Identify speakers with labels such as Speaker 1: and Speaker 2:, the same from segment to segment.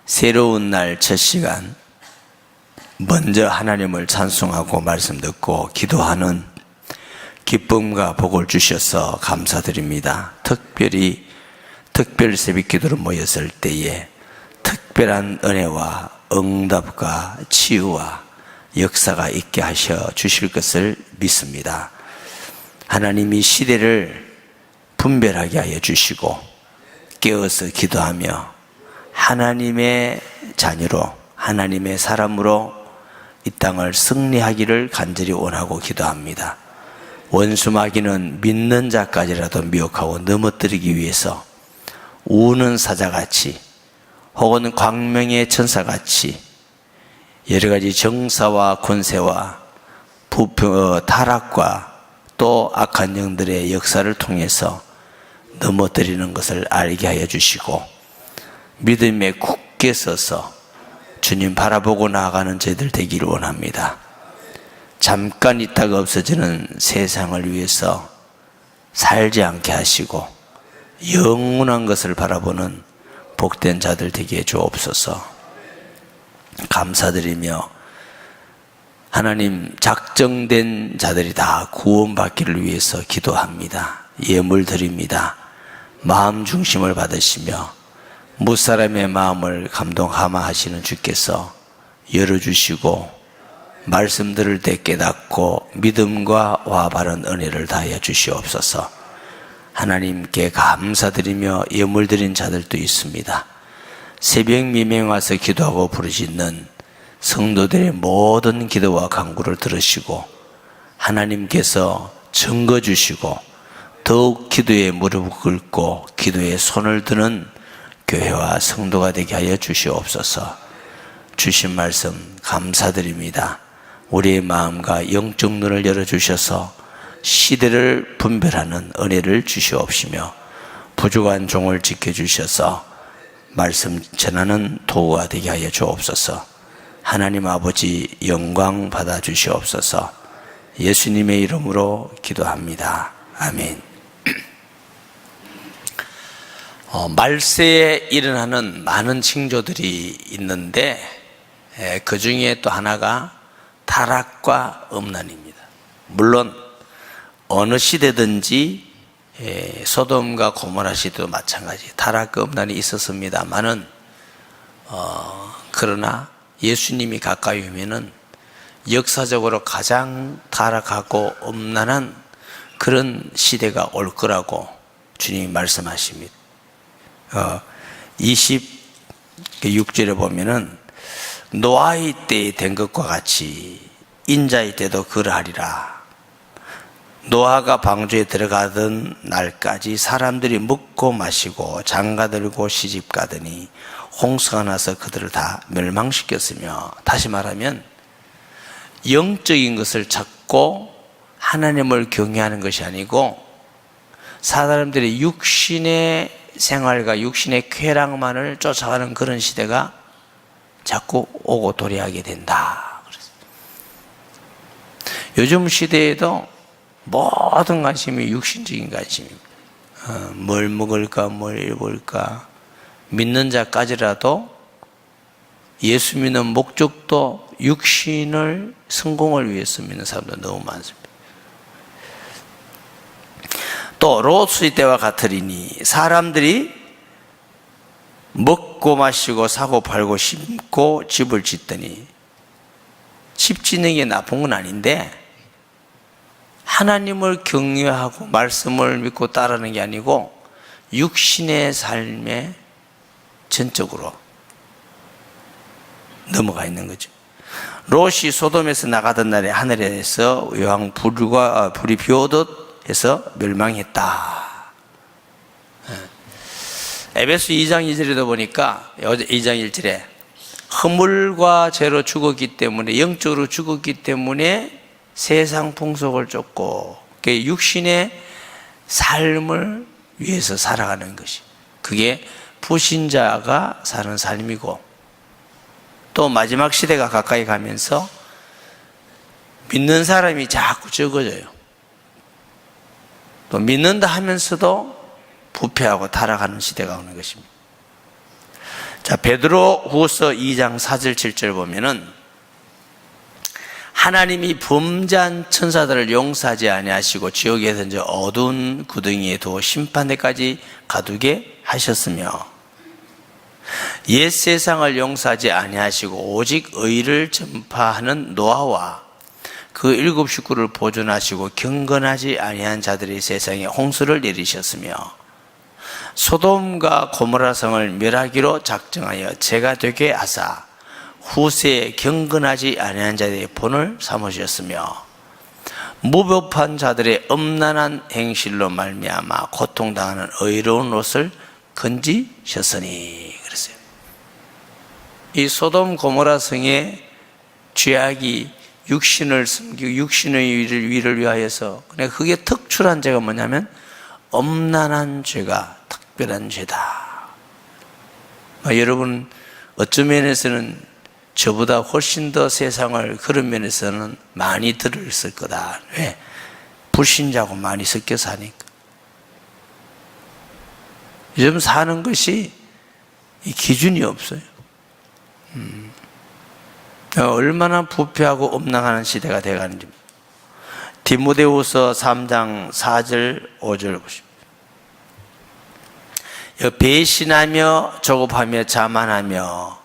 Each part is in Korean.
Speaker 1: 새로운 날 첫 시간, 먼저 하나님을 찬송하고 말씀 듣고 기도하는 기쁨과 복을 주셔서 감사드립니다. 특별 새벽 기도로 모였을 때에 특별한 은혜와 응답과 치유와 역사가 있게 하셔 주실 것을 믿습니다. 하나님이 시대를 분별하게 하여 주시고 깨어서 기도하며 하나님의 자녀로, 하나님의 사람으로 이 땅을 승리하기를 간절히 원하고 기도합니다. 원수 마귀는 믿는 자까지라도 미혹하고 넘어뜨리기 위해서 우는 사자같이 혹은 광명의 천사같이 여러 가지 정사와 권세와 타락과 또 악한 영들의 역사를 통해서 넘어뜨리는 것을 알게 하여 주시고 믿음에 굳게 서서 주님 바라보고 나아가는 저희들 되기를 원합니다. 잠깐 있다가 없어지는 세상을 위해서 살지 않게 하시고 영원한 것을 바라보는 복된 자들 되게 주옵소서. 감사드리며 하나님 작정된 자들이 다 구원받기를 위해서 기도합니다. 예물 드립니다. 마음 중심을 받으시며 무사람의 마음을 감동하마 하시는 주께서 열어주시고 말씀 들을 때 깨닫고 믿음과 와 바른 은혜를 다하여 주시옵소서. 하나님께 감사드리며 예물 드린 자들도 있습니다. 새벽 미명 와서 기도하고 부르짖는 성도들의 모든 기도와 간구를 들으시고 하나님께서 증거 주시고 더욱 기도에 무릎을 꿇고 기도에 손을 드는 교회와 성도가 되게 하여 주시옵소서. 주신 말씀 감사드립니다. 우리의 마음과 영적 눈을 열어주셔서 시대를 분별하는 은혜를 주시옵시며 부족한 종을 지켜주셔서 말씀 전하는 도구가 되게 하여 주옵소서. 하나님 아버지 영광 받아 주시옵소서. 예수님의 이름으로 기도합니다. 아멘. 말세에 일어나는 많은 징조들이 있는데 그 중에 또 하나가 타락과 음란입니다. 물론 어느 시대든지 소돔과 고모라 시대도 마찬가지 타락과 음란이 있었습니다만은 그러나 예수님이 가까이 오면은 역사적으로 가장 타락하고 음란한 그런 시대가 올 거라고 주님이 말씀하십니다. 26절에 보면은 노아의 때에 된 것과 같이 인자의 때도 그러하리라. 노아가 방주에 들어가던 날까지 사람들이 먹고 마시고 장가들고 시집가더니 홍수가 나서 그들을 다 멸망시켰으며, 다시 말하면 영적인 것을 찾고 하나님을 경외하는 것이 아니고 사람들의 육신의 생활과 육신의 쾌락만을 쫓아가는 그런 시대가 자꾸 오고 도래하게 된다. 요즘 시대에도 모든 관심이 육신적인 관심입니다. 뭘 먹을까, 뭘 입을까. 믿는 자까지라도 예수 믿는 목적도 육신을 성공을 위해서 믿는 사람도 너무 많습니다. 또 롯의 때와 같으리니 사람들이 먹고 마시고 사고 팔고 심고 집을 짓더니, 집 짓는 게 나쁜 건 아닌데 하나님을 경외하고 말씀을 믿고 따르는 게 아니고 육신의 삶에 전적으로 넘어가 있는 거죠. 롯이 소돔에서 나가던 날에 하늘에서 요한 불이 비오듯 해서 멸망했다. 에베소 2장 2절에도 보니까 2장 1절에 허물과 죄로 죽었기 때문에, 영적으로 죽었기 때문에 세상 풍속을 쫓고 육신의 삶을 위해서 살아가는 것이, 그게 불신자가 사는 삶이고, 또 마지막 시대가 가까이 가면서 믿는 사람이 자꾸 적어져요. 또 믿는다 하면서도 부패하고 타락하는 시대가 오는 것입니다. 자, 베드로 후서 2장 4절 7절 보면은 하나님이 범죄한 천사들을 용서하지 아니하시고 지옥에 던져 어두운 구덩이에 두어 심판대까지 가두게 하셨으며 옛 세상을 용서하지 아니하시고 오직 의를 전파하는 노아와 그 7 식구를 보존하시고 경건하지 아니한 자들의 세상에 홍수를 내리셨으며 소돔과 고모라 성을 멸하기로 작정하여 죄가 되게 하사 후세에 경건하지 아니한 자들의 본을 삼으셨으며 무법한 자들의 음란한 행실로 말미암아 고통당하는 의로운 옷을 건지셨으니 그랬어요. 이 소돔 고모라 성의 죄악이 육신의 위를 위하여서, 그러니까 그게 특출한 죄가 뭐냐면 음란한 죄가 특별한 죄다. 여러분 어떤 면에서는 저보다 훨씬 더 세상을 그런 면에서는 많이 들었을 거다. 왜? 불신자고 많이 섞여 사니까. 요즘 사는 것이 기준이 없어요. 얼마나 부패하고 음란하는 시대가 되어가는지. 디모데후서 3장 4절 5절 보십시오. 배신하며 조급하며 자만하며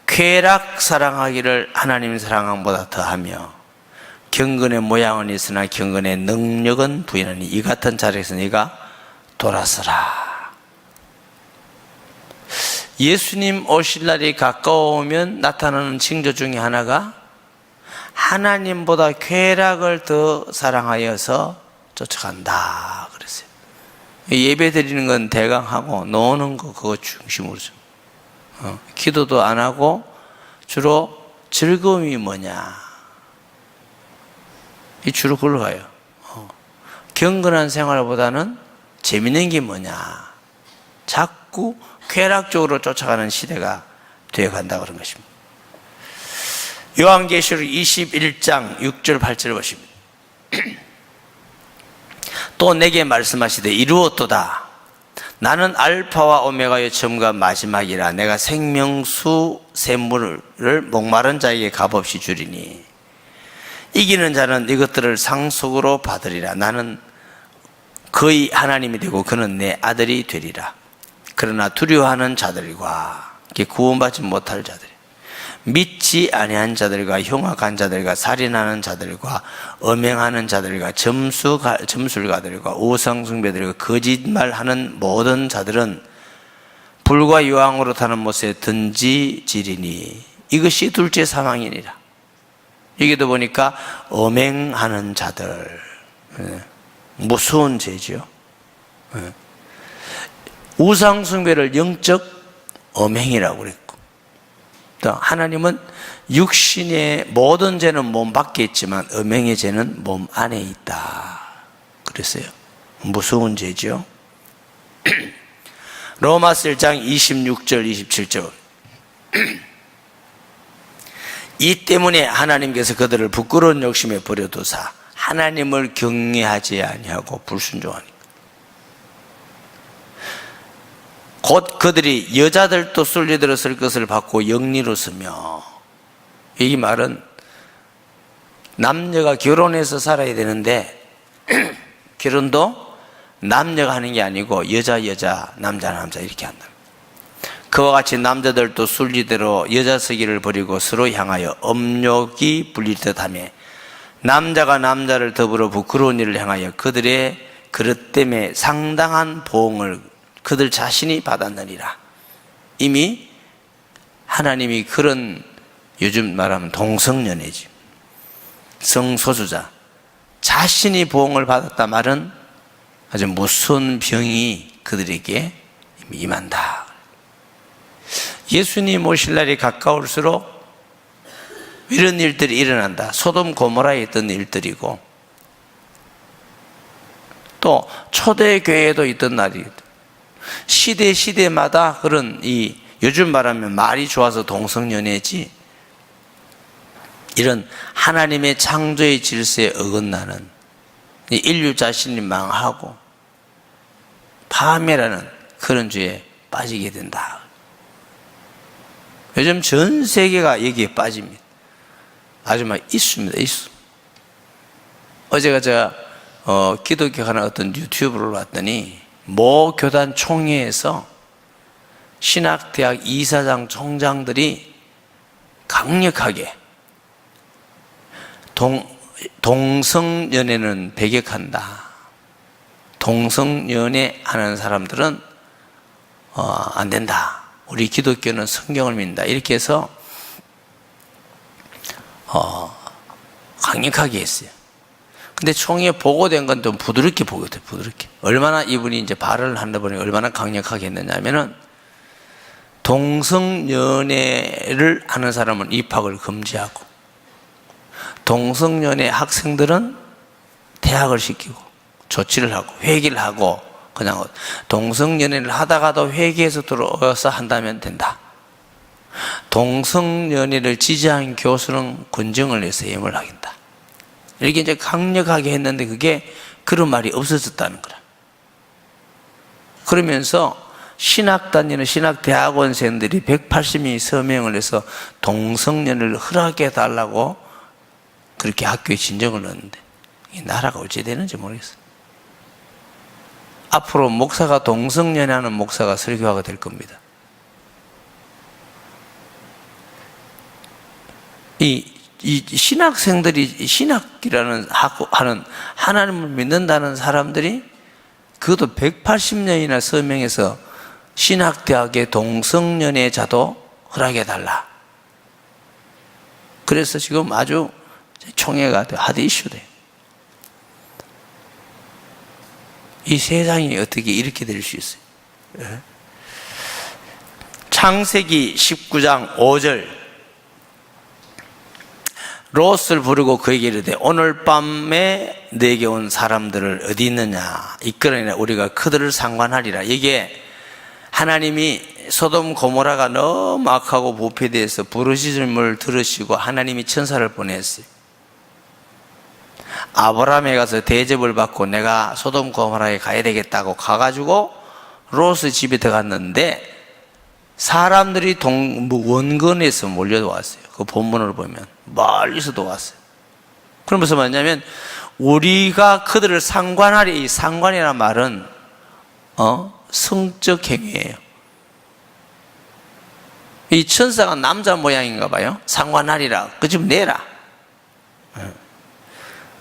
Speaker 1: 쾌락 사랑하기를 하나님 사랑함보다 더하며 경건의 모양은 있으나 경건의 능력은 부인하니 이 같은 자리에서 네가 돌아서라. 예수님 오실 날이 가까워오면 나타나는 징조 중에 하나가 하나님보다 쾌락을 더 사랑하여서 쫓아간다 그랬어요. 예배 드리는 건 대강하고 노는 거 그거 중심으로 좀. 기도도 안 하고 주로 즐거움이 뭐냐, 이 주로 그걸로 가요. 경건한 생활보다는 재밌는 게 뭐냐, 자꾸 쾌락적으로 쫓아가는 시대가 되어간다 그런 것입니다. 요한계시록 21장 6절 8절 보십니다. 또 내게 말씀하시되 이루었도다. 나는 알파와 오메가의 처음과 마지막이라. 내가 생명수 샘물을 목마른 자에게 값없이 주리니 이기는 자는 이것들을 상속으로 받으리라. 나는 그의 하나님이 되고 그는 내 아들이 되리라. 그러나 두려워하는 자들과 구원받지 못할 자들, 믿지 아니한 자들과 흉악한 자들과 살인하는 자들과 음행하는 자들과 점술가들과 우상숭배들과 거짓말하는 모든 자들은 불과 유황으로 타는 못에 던지지리니 이것이 둘째 사망이니라. 여기도 보니까 음행하는 자들, 무서운 죄죠. 우상숭배를 영적 음행이라고 그랬고, 하나님은 육신의 모든 죄는 몸 밖에 있지만 음행의 죄는 몸 안에 있다 그랬어요. 무서운 죄죠. 로마서 1장 26절 27절 이 때문에 하나님께서 그들을 부끄러운 욕심에 버려두사 하나님을 경외하지 아니하고 불순종하니까 곧 그들이 여자들도 순리들었을 것을 받고 영리로 서며, 이 말은 남녀가 결혼해서 살아야 되는데 결혼도 남녀가 하는 게 아니고 여자 남자 이렇게 한다. 그와 같이 남자들도 순리대로 여자 서기를 버리고 서로 향하여 음욕이 불릴 듯하며 남자가 남자를 더불어 부끄러운 일을 향하여 그들의 그릇 때문에 상당한 보응을 그들 자신이 받았느니라. 이미 하나님이 그런, 요즘 말하면 동성연애지, 성소수자 자신이 보응을 받았다 말은 아주 무서운 병이 그들에게 임한다. 예수님 오실 날이 가까울수록 이런 일들이 일어난다. 소돔 고모라에 있던 일들이고 또 초대교회에도 있던 날이, 시대마다 그런, 이 요즘 말하면 말이 좋아서 동성연애지, 이런 하나님의 창조의 질서에 어긋나는 인류 자신이 망하고 파멸하는 그런 죄에 빠지게 된다. 요즘 전 세계가 여기에 빠집니다. 아주 막 있습니다. 어제가 제가 기독교 하나 어떤 유튜브를 봤더니 모 교단 총회에서 신학대학 이사장 총장들이 강력하게 동성연애는 배격한다. 동성연애 하는 사람들은 안 된다. 우리 기독교는 성경을 믿는다. 이렇게 해서 강력하게 했어요. 근데 총회에 보고된 건 좀 부드럽게 보고돼요. 부드럽게. 얼마나 이분이 이제 발언을 한다 보니 얼마나 강력하게 했느냐면은 동성연애를 하는 사람은 입학을 금지하고 동성연애 학생들은 퇴학을 시키고 조치를 하고 회개를 하고 그냥 동성연애를 하다가도 회개해서 들어와서 한다면 된다. 동성연애를 지지한 교수는 군정을 내서 예물 하긴다. 이렇게 이제 강력하게 했는데 그게 그런 말이 없어졌다는 거라. 그러면서 신학 다니는 신학대학원생들이 180명이 서명을 해서 동성연애를 허락해 달라고 그렇게 학교에 진정을 넣었는데 이 나라가 어찌 되는지 모르겠어요. 앞으로 목사가 동성연애하는 목사가 설교하게 될 겁니다. 이 신학생들이 신학이라는 하는 하나님을 믿는다는 사람들이 그것도 180년이나 서명해서 신학대학의 동성연애자도 허락해달라. 그래서 지금 아주 총회가 핫 이슈돼요. 이 세상이 어떻게 이렇게 될 수 있어요? 창세기 19장 5절 롯을 부르고 그에게 이르되 오늘 밤에 내게 온 사람들을 어디 있느냐 이끌어내라 우리가 그들을 상관하리라. 이게 하나님이 소돔 고모라가 너무 악하고 부패되어서 부르짖음을 들으시고 하나님이 천사를 보냈어요. 아브라함에 가서 대접을 받고 내가 소돔 고모라에 가야 되겠다고 가가지고 롯의 집에 들어갔는데 사람들이 원근에서 몰려왔어요. 그 본문을 보면 멀리서도 왔어요. 그럼 무슨 말이냐면 우리가 그들을 상관하리. 이 상관이라는 말은 성적 행위예요. 이 천사가 남자 모양인가 봐요. 상관하리라. 그 집 내라.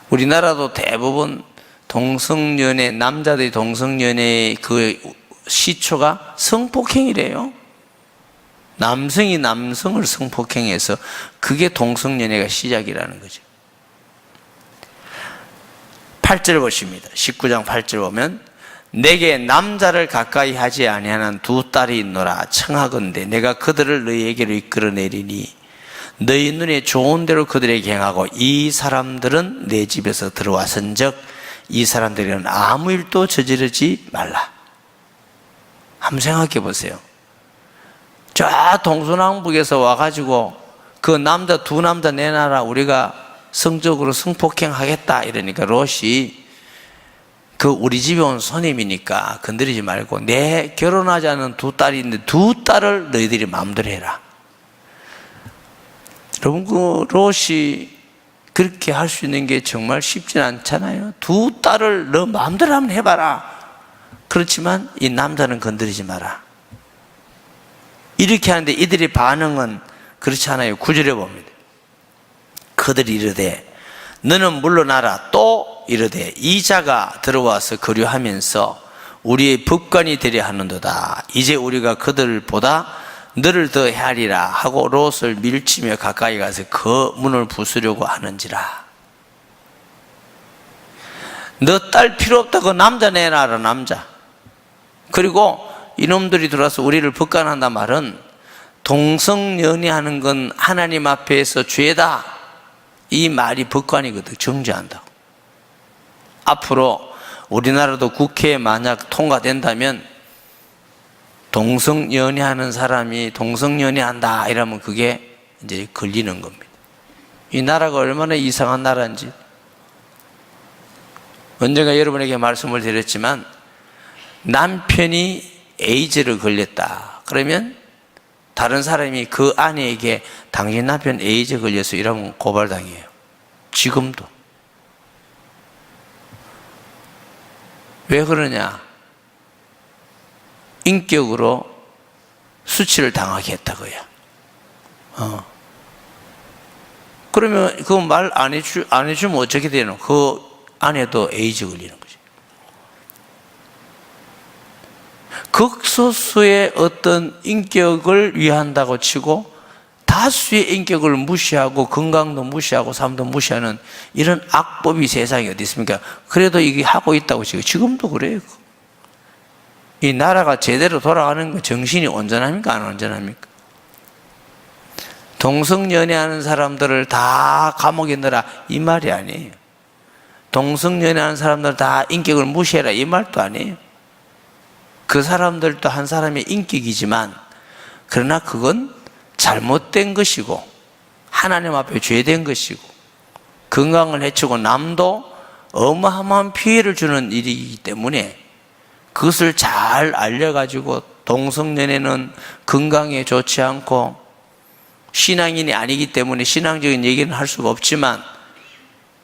Speaker 1: 우리나라도 대부분 동성연애, 남자들이 동성연애 그 시초가 성폭행이래요. 남성이 남성을 성폭행해서 그게 동성연애가 시작이라는 거죠. 8절 보십니다. 19장 8절 보면 내게 남자를 가까이 하지 아니하는 두 딸이 있노라. 청하건대 내가 그들을 너희에게로 이끌어내리니 너희 눈에 좋은 대로 그들에게 행하고 이 사람들은 내 집에서 들어왔은즉 이 사람들은 아무 일도 저지르지 말라. 한번 생각해 보세요. 저 동서남북에서 와가지고 그 남자 두 남자 내놔라 우리가 성적으로 성폭행하겠다 이러니까 롯이 그 우리 집에 온 손님이니까 건드리지 말고 내 결혼하지 않은 두 딸이 있는데 두 딸을 너희들이 마음대로 해라. 여러분 그 롯이 그렇게 할 수 있는 게 정말 쉽진 않잖아요. 두 딸을 너 마음대로 한번 해봐라. 그렇지만 이 남자는 건드리지 마라. 이렇게 하는데 이들의 반응은 그렇지 않아요. 9절에 봅니다. 그들이 이르되 너는 물러나라. 또 이르되 이 자가 들어와서 거류하면서 우리의 법관이 되려 하는도다. 이제 우리가 그들보다 너를 더 헤아리라 하고 롯을 밀치며 가까이 가서 그 문을 부수려고 하는지라. 너 딸 필요 없다고 남자 내놔라. 남자. 그리고 이놈들이 들어와서 우리를 법관한단 말은 동성연애하는 건 하나님 앞에서 죄다. 이 말이 법관이거든. 정죄한다고. 앞으로 우리나라도 국회에 만약 통과된다면 동성연애하는 사람이 동성연애한다 이러면 그게 이제 걸리는 겁니다. 이 나라가 얼마나 이상한 나라인지 언젠가 여러분에게 말씀을 드렸지만 남편이 에이즈를 걸렸다 그러면 다른 사람이 그 아내에게 당신 남편 에이즈 걸려서 이러면 고발당해요. 지금도. 왜 그러냐? 인격으로 수치를 당하게 했다고요. 그러면 그 말 안 해주면 어떻게 되노? 그 아내도 에이즈 걸리는 거죠. 극소수의 어떤 인격을 위한다고 치고 다수의 인격을 무시하고 건강도 무시하고 삶도 무시하는 이런 악법이 세상에 어디 있습니까? 그래도 이게 하고 있다고 지금도 그래요. 이 나라가 제대로 돌아가는 거 정신이 온전합니까? 안 온전합니까? 동성연애하는 사람들을 다 감옥에 넣어라 이 말이 아니에요. 동성연애하는 사람들 다 인격을 무시해라 이 말도 아니에요. 그 사람들도 한 사람의 인격이지만 그러나 그건 잘못된 것이고 하나님 앞에 죄된 것이고 건강을 해치고 남도 어마어마한 피해를 주는 일이기 때문에 그것을 잘 알려가지고 동성연애는 건강에 좋지 않고 신앙인이 아니기 때문에 신앙적인 얘기는 할 수가 없지만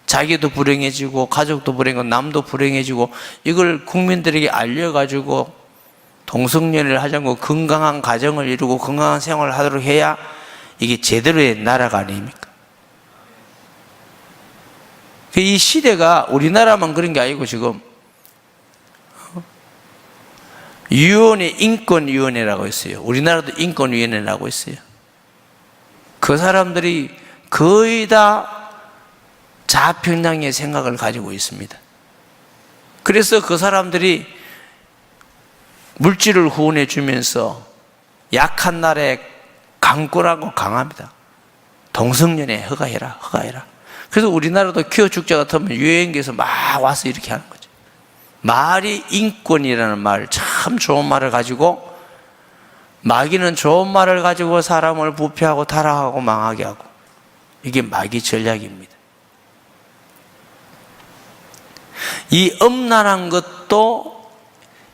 Speaker 1: 자기도 불행해지고 가족도 불행하고 남도 불행해지고 이걸 국민들에게 알려가지고 동성연애를 하지 않고 건강한 가정을 이루고 건강한 생활을 하도록 해야 이게 제대로의 나라가 아닙니까? 이 시대가 우리나라만 그런 게 아니고 지금 유엔의 인권위원회라고 있어요. 우리나라도 인권위원회라고 있어요. 그 사람들이 거의 다 자평등의 생각을 가지고 있습니다. 그래서 그 사람들이 물질을 후원해 주면서 약한 날에 강권하고 강합니다. 동성연애 허가해라. 그래서 우리나라도 키워 죽자 같으면 유엔에서 막 와서 이렇게 하는 거죠. 말이 인권이라는 말, 참 좋은 말을 가지고 마귀는 좋은 말을 가지고 사람을 부패하고 타락하고 망하게 하고 이게 마귀 전략입니다. 이 음란한 것도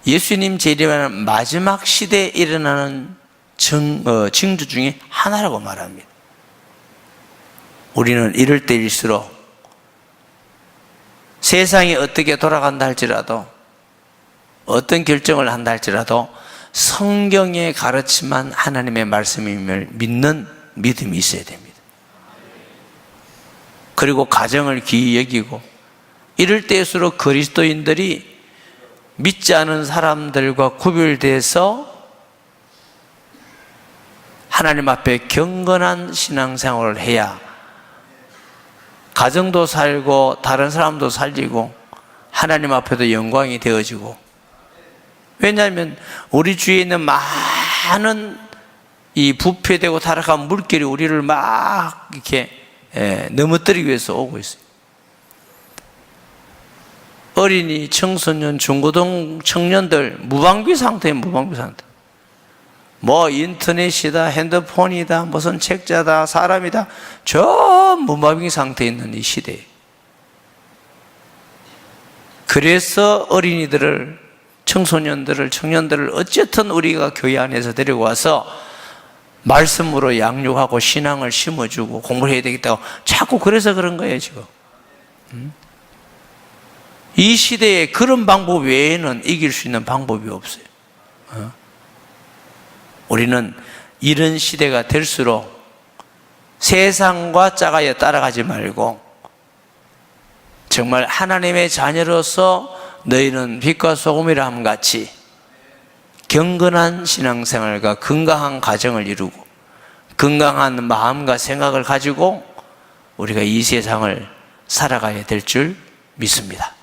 Speaker 1: 예수님 재림하는 마지막 시대에 일어나는 징조 중에 하나라고 말합니다. 우리는 이럴 때일수록 세상이 어떻게 돌아간다 할지라도 어떤 결정을 한다 할지라도 성경의 가르침만 하나님의 말씀임을 믿는 믿음이 있어야 됩니다. 그리고 가정을 귀히 여기고 이럴 때일수록 그리스도인들이 믿지 않은 사람들과 구별돼서 하나님 앞에 경건한 신앙생활을 해야 가정도 살고 다른 사람도 살리고 하나님 앞에도 영광이 되어지고, 왜냐하면 우리 주위에 있는 많은 이 부패되고 타락한 물결이 우리를 막 이렇게 넘어뜨리기 위해서 오고 있어요. 어린이, 청소년, 중고등 청년들 무방비 상태예요. 무방비 상태. 뭐 인터넷이다, 핸드폰이다, 무슨 책자다, 사람이다, 전 무방비 상태에 있는 이 시대에, 그래서 어린이들을, 청소년들을, 청년들을 어쨌든 우리가 교회 안에서 데리고 와서 말씀으로 양육하고 신앙을 심어주고 공부를 해야 되겠다고 자꾸 그래서 그런 거예요 지금. 이 시대에 그런 방법 외에는 이길 수 있는 방법이 없어요. 우리는 이런 시대가 될수록 세상과 짝하여 따라가지 말고 정말 하나님의 자녀로서 너희는 빛과 소금이라 함 같이 경건한 신앙생활과 건강한 가정을 이루고 건강한 마음과 생각을 가지고 우리가 이 세상을 살아가야 될 줄 믿습니다.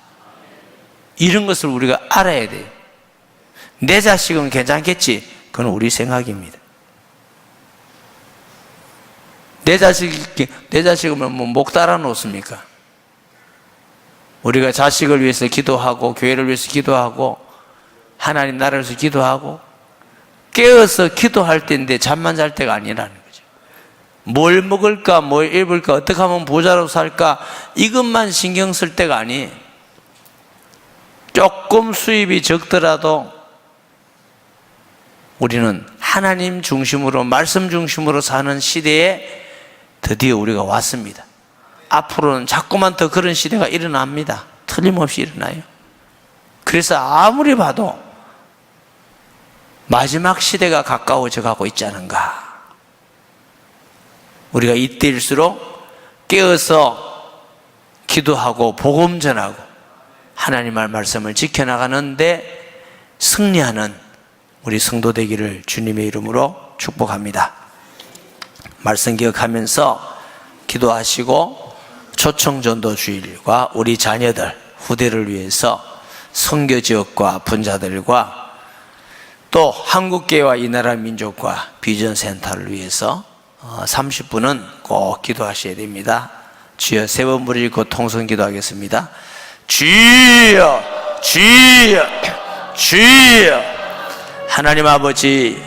Speaker 1: 이런 것을 우리가 알아야 돼요. 내 자식은 괜찮겠지? 그건 우리 생각입니다. 내 자식은 뭐 목 달아 놓습니까? 우리가 자식을 위해서 기도하고 교회를 위해서 기도하고 하나님 나라를 위해서 기도하고 깨어서 기도할 때인데 잠만 잘 때가 아니라는 거죠. 뭘 먹을까, 뭘 입을까, 어떻게 하면 부자로 살까, 이것만 신경 쓸 때가 아니에요. 조금 수입이 적더라도 우리는 하나님 중심으로 말씀 중심으로 사는 시대에 드디어 우리가 왔습니다. 앞으로는 자꾸만 더 그런 시대가 일어납니다. 틀림없이 일어나요. 그래서 아무리 봐도 마지막 시대가 가까워져 가고 있지 않은가. 우리가 이때일수록 깨어서 기도하고 복음 전하고 하나님의 말씀을 지켜나가는데 승리하는 우리 성도 되기를 주님의 이름으로 축복합니다. 말씀 기억하면서 기도하시고 초청전도 주일과 우리 자녀들 후대를 위해서 선교지역과 분자들과 또 한국교회와 이 나라 민족과 비전센터를 위해서 30분은 꼭 기도하셔야 됩니다. 주여 세 번 부르고 통성 기도하겠습니다. 주여 주여 주여. 하나님 아버지